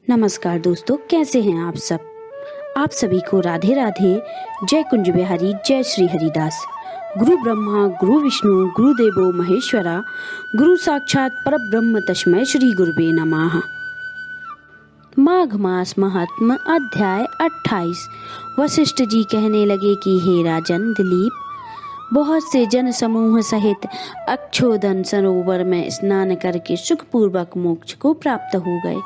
नमस्कार दोस्तों, कैसे हैं आप सब। आप सभी को राधे राधे। जय कुंज बिहारी, जय श्री हरिदास। गुरु ब्रह्मा गुरु विष्णु गुरुदेवो महेश्वरा, गुरु साक्षात परब्रह्म तस्मै श्री गुरुवे नमः। माघ मास महात्म अध्याय 28। वशिष्ठ जी कहने लगे कि हे राजन दिलीप, बहुत से जन समूह सहित अक्षोदन सरोवर में स्नान करके सुखपूर्वक मोक्ष को प्राप्त हो गए।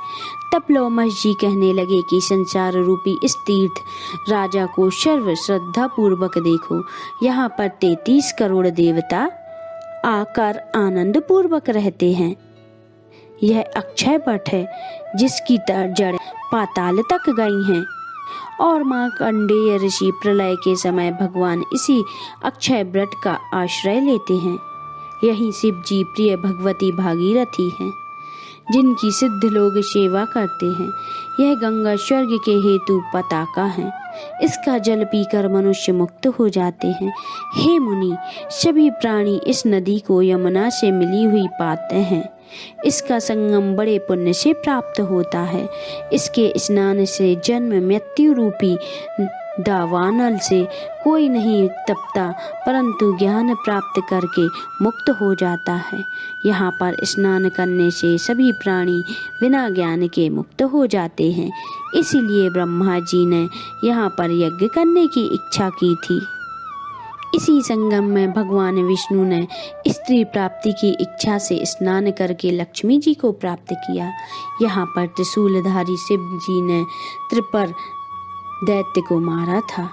तब लोमश जी कहने लगे कि संसार रूपी इस तीर्थ राजा को सर्व श्रद्धा पूर्वक देखो। यहाँ पर 33 करोड़ देवता आकर आनंद पूर्वक रहते हैं। यह अक्षय वट है जिसकी जड़ पाताल तक गई हैं, और मार्कंडेय ऋषि प्रलय के समय भगवान इसी अक्षय व्रत का आश्रय लेते हैं। यही शिव जी प्रिय भगवती भागीरथी हैं, जिनकी सिद्ध लोग सेवा करते हैं। यह गंगा स्वर्ग के हेतु पताका है। इसका जल पीकर मनुष्य मुक्त हो जाते हैं। हे मुनि, सभी प्राणी इस नदी को यमुना से मिली हुई पाते हैं। इसका संगम बड़े पुण्य से प्राप्त होता है। इसके स्नान से जन्म मृत्यु रूपी दावानल से कोई नहीं तपता, परंतु ज्ञान प्राप्त करके मुक्त हो जाता है। यहाँ पर स्नान करने से सभी प्राणी बिना ज्ञान के मुक्त हो जाते हैं। इसीलिए ब्रह्मा जी ने यहाँ पर यज्ञ करने की इच्छा की थी। इसी संगम में भगवान विष्णु ने स्त्री प्राप्ति की इच्छा से स्नान करके लक्ष्मी जी को प्राप्त किया। यहाँ पर त्रिशूलधारी शिव जी ने त्रिपर दैत्य को मारा था,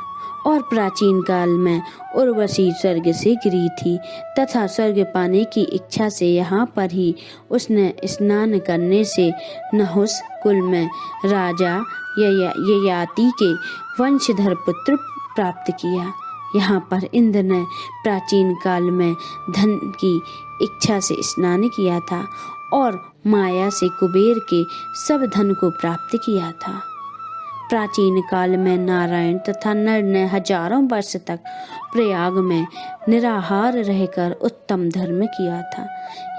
और प्राचीन काल में उर्वशी स्वर्ग से गिरी थी तथा स्वर्ग पाने की इच्छा से यहाँ पर ही उसने स्नान करने से नहुस कुल में राजा ययाति के वंशधर पुत्र प्राप्त किया। यहाँ पर इंद्र ने प्राचीन काल में धन की इच्छा से स्नान किया था और माया से कुबेर के सब धन को प्राप्त किया था। प्राचीन काल में नारायण तथा नर ने हजारों वर्ष तक प्रयाग में निराहार रहकर उत्तम धर्म किया था।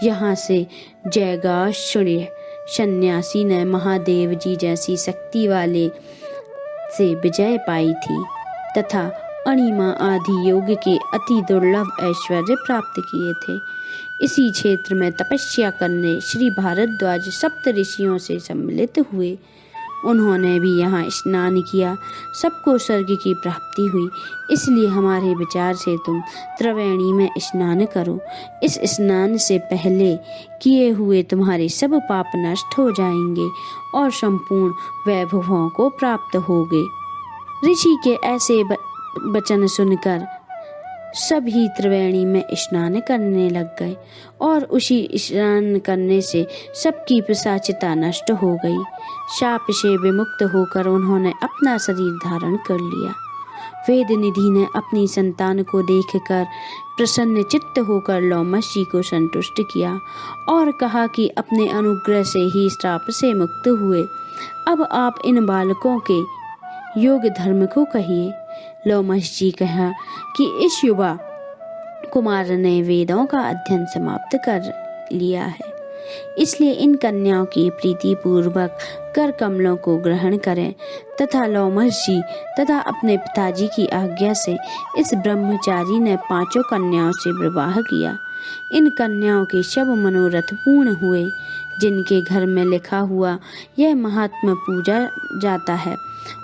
यहाँ से जयगाश्वर्य सन्यासी ने महादेव जी जैसी शक्ति वाले से विजय पाई थी तथा अणिमा आदि योग के अति दुर्लभ ऐश्वर्य प्राप्त किए थे। इसी क्षेत्र में तपस्या करने श्री भारद्वाज सप्त ऋषियों से सम्मिलित हुए। उन्होंने भी यहाँ स्नान किया। सबको स्वर्ग की प्राप्ति हुई। इसलिए हमारे विचार से तुम त्रिवेणी में स्नान करो। इस स्नान से पहले किए हुए तुम्हारे सब पाप नष्ट हो जाएंगे और संपूर्ण वैभवों को प्राप्त होगे। ऋषि के ऐसे वचन सुनकर सभी त्रिवेणी में स्नान करने लग गए, और उसी स्नान करने से सबकी पिशाचिता नष्ट हो गई। शाप से विमुक्त होकर उन्होंने अपना शरीर धारण कर लिया। वेद निधि ने अपनी संतान को देखकर प्रसन्न चित्त होकर लोमश जी को संतुष्ट किया और कहा कि अपने अनुग्रह से ही श्राप से मुक्त हुए। अब आप इन बालकों के योग धर्म को कहिए। लोमश जी कहा कि इस युवा कुमार ने वेदों का अध्ययन समाप्त कर लिया है, इसलिए इन कन्याओं की प्रीति पूर्वक कर कमलों को ग्रहण करें। तथा लोमश जी तथा अपने पिताजी की आज्ञा से इस ब्रह्मचारी ने 5 कन्याओं से विवाह किया। इन कन्याओं के सब मनोरथ पूर्ण हुए। जिनके घर में लिखा हुआ यह महात्मा पूजा जाता है,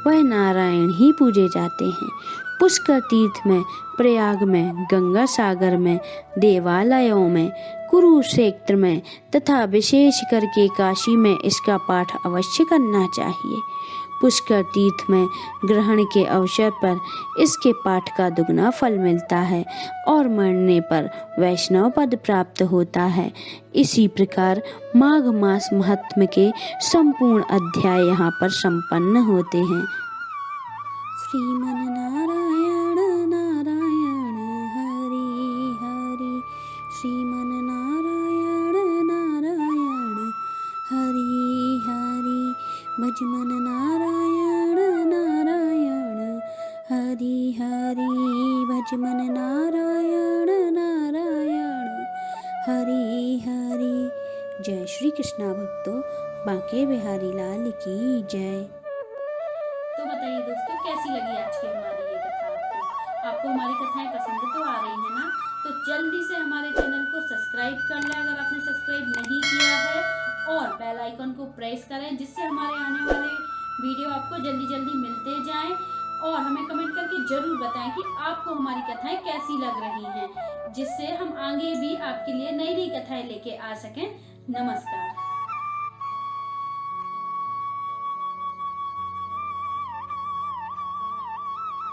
वह नारायण ही पूजे जाते हैं। पुष्कर तीर्थ में, प्रयाग में, गंगा सागर में, देवालयों में, कुरुक्षेत्र में तथा विशेष करके काशी में इसका पाठ अवश्य करना चाहिए। पुष्कर तीर्थ में ग्रहण के अवसर पर इसके पाठ का दुगना फल मिलता है और मरने पर वैष्णव पद प्राप्त होता है। इसी प्रकार माघ मास महात्म के संपूर्ण अध्याय यहाँ पर संपन्न होते हैं। श्रीमन नारायण नारायण हरि हरि, श्रीमन नारायण नारायण हरि हरि, भजमन नारायण नारायण हरि हरि, भजमन नारायण नारायण हरि हरि, जय श्री कृष्णा भक्तों, बांके बिहारी लाल की जय। तो बताइए दोस्तों, कैसी लगी आज की हमारी ये कथा आपको हमारी कथाएं पसंद तो आ रही है ना? तो जल्दी से हमारे चैनल को सब्सक्राइब कर लें अगर आपने सब्सक्राइब नहीं किया है, और बेल आइकन को प्रेस करें जिससे हमारे आने वाले वीडियो आपको जल्दी जल्दी मिलते जाएं। और हमें कमेंट करके जरूर बताएं कि आपको हमारी कथाएं कैसी लग रही हैं, जिससे हम आगे भी आपके लिए नई नई कथाएं लेके आ सकें। नमस्कार।